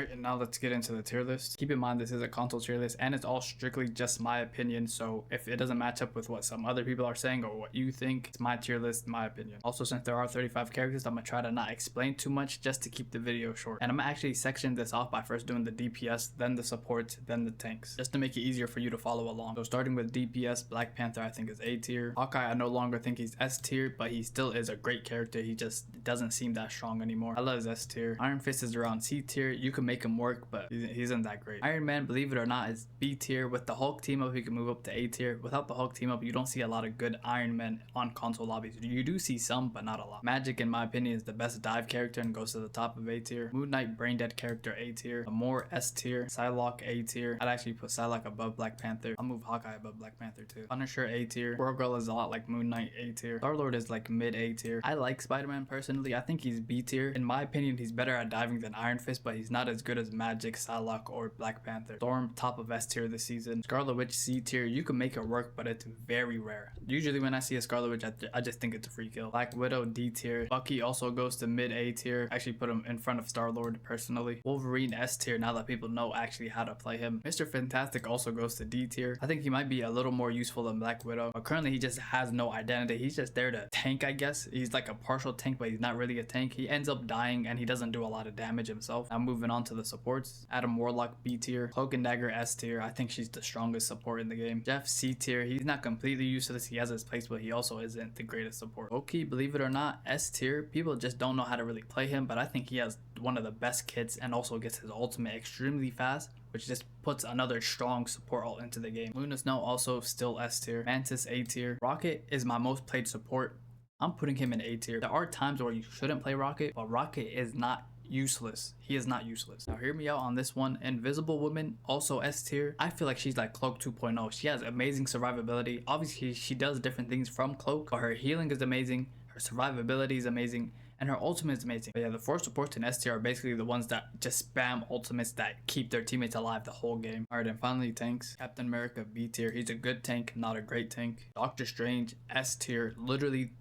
Alright, and now let's get into the tier list. Keep in mind this is a console tier list and it's all strictly just my opinion, so if it doesn't match up with what some other people are saying or what you think, it's my tier list, my opinion. Also, since there are 35 characters, I'm gonna try to not explain too much just to keep the video short. And I'm gonna actually section this off by first doing the DPS, then the supports, then the tanks, just to make it easier for you to follow along. So starting with DPS, Black Panther I think is A tier. Hawkeye I no longer think he's S tier, but he still is a great character. He just doesn't seem that strong anymore. I love his S tier. Iron Fist is around C tier. You can make him work, but he isn't that great. Iron Man, believe it or not, is B tier. With the Hulk team up, he can move up to A tier. Without the Hulk team up, you don't see a lot of good Iron Men on console lobbies. You do see some, but not a lot. Magic, in my opinion, is the best dive character and goes to the top of A tier. Moon Knight, brain dead character, A tier. Namor, S tier. Psylocke, A tier. I'd actually put Psylocke above Black Panther. I'll move Hawkeye above Black Panther too. Punisher, A tier. Squirrel Girl is a lot like Moon Knight, A tier. Star-Lord is like mid A tier. I like Spider-Man personally. I think he's B tier. In my opinion, he's better at diving than Iron Fist, but he's not as good as Magic, Psylocke, or Black Panther. Storm, top of S tier this season. Scarlet Witch, C tier. You can make it work, but it's very rare. Usually when I see a Scarlet Witch, I just think it's a free kill. Black Widow, D tier. Bucky also goes to mid A tier. I actually put him in front of Star-Lord personally. Wolverine, S tier, now that people know actually how to play him. Mr. Fantastic also goes to D tier. I think he might be a little more useful than Black Widow, but currently he just has no identity. He's just there to tank, I guess. He's like a partial tank, but he's not really a tank. He ends up dying and he doesn't do a lot of damage himself. Now moving on to the supports. Adam Warlock, B tier. Cloak and Dagger, S tier. I think she's the strongest support in the game. Jeff, C tier. He's not completely useless. He has his place, but he also isn't the greatest support. Loki, believe it or not, S tier. People just don't know how to really play him, but I think he has one of the best kits and also gets his ultimate extremely fast, which just puts another strong support ult into the game. Luna Snow also still S tier. Mantis, A tier. Rocket is my most played support. I'm putting him in A tier. There are times where you shouldn't play Rocket, but Rocket is not useless. He is not useless. Now hear me out on this one. Invisible Woman, also S tier. I feel like she's like Cloak 2.0. She has amazing survivability. Obviously she does different things from Cloak, but her healing is amazing, her survivability is amazing, and her ultimate is amazing. But yeah, the 4 supports in S tier are basically the ones that just spam ultimates that keep their teammates alive the whole game. Alright, and finally tanks. Captain America, B tier. He's a good tank, not a great tank. Doctor Strange, S tier. Literally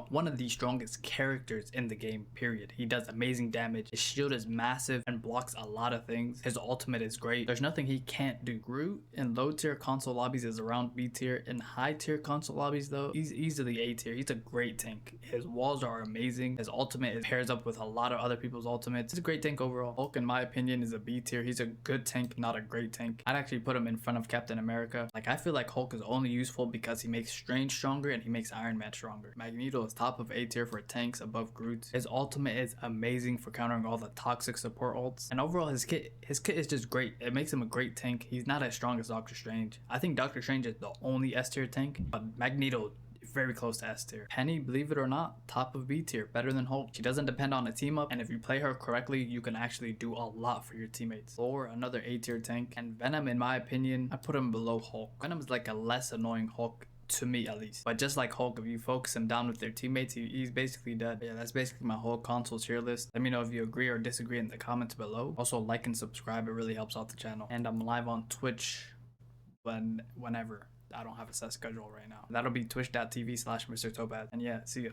one of the strongest characters in the game, period. He does amazing damage. His shield is massive and blocks a lot of things. His ultimate is great. There's nothing he can't do. Groot in low tier console lobbies is around B tier. In high tier console lobbies though, he's easily A tier. He's a great tank. His walls are amazing. His ultimate pairs up with a lot of other people's ultimates. It's a great tank overall. Hulk, in my opinion, is a B tier. He's a good tank, not a great tank. I'd actually put him in front of Captain America. Like, I feel like Hulk is only useful because he makes Strange stronger and he makes Iron Man stronger. Magneto is top of A tier for tanks, above Groot. His ultimate is amazing for countering all the toxic support ults. And overall, his kit is just great. It makes him a great tank. He's not as strong as Doctor Strange. I think Doctor Strange is the only S tier tank, but Magneto very close to S tier. Penny, believe it or not, top of B tier, better than Hulk. She doesn't depend on a team up, and if you play her correctly, you can actually do a lot for your teammates. Thor, another A tier tank, and Venom, in my opinion, I put him below Hulk. Venom is like a less annoying Hulk, to me at least, but just like Hulk, if you focus him down with their teammates, he's basically dead. But yeah, that's basically my whole console tier list. Let me know if you agree or disagree in the comments below. Also, like and subscribe, it really helps out the channel. And I'm live on Twitch whenever. I don't have a set schedule right now. That'll be twitch.tv/Mr. Topaz. And yeah, see ya.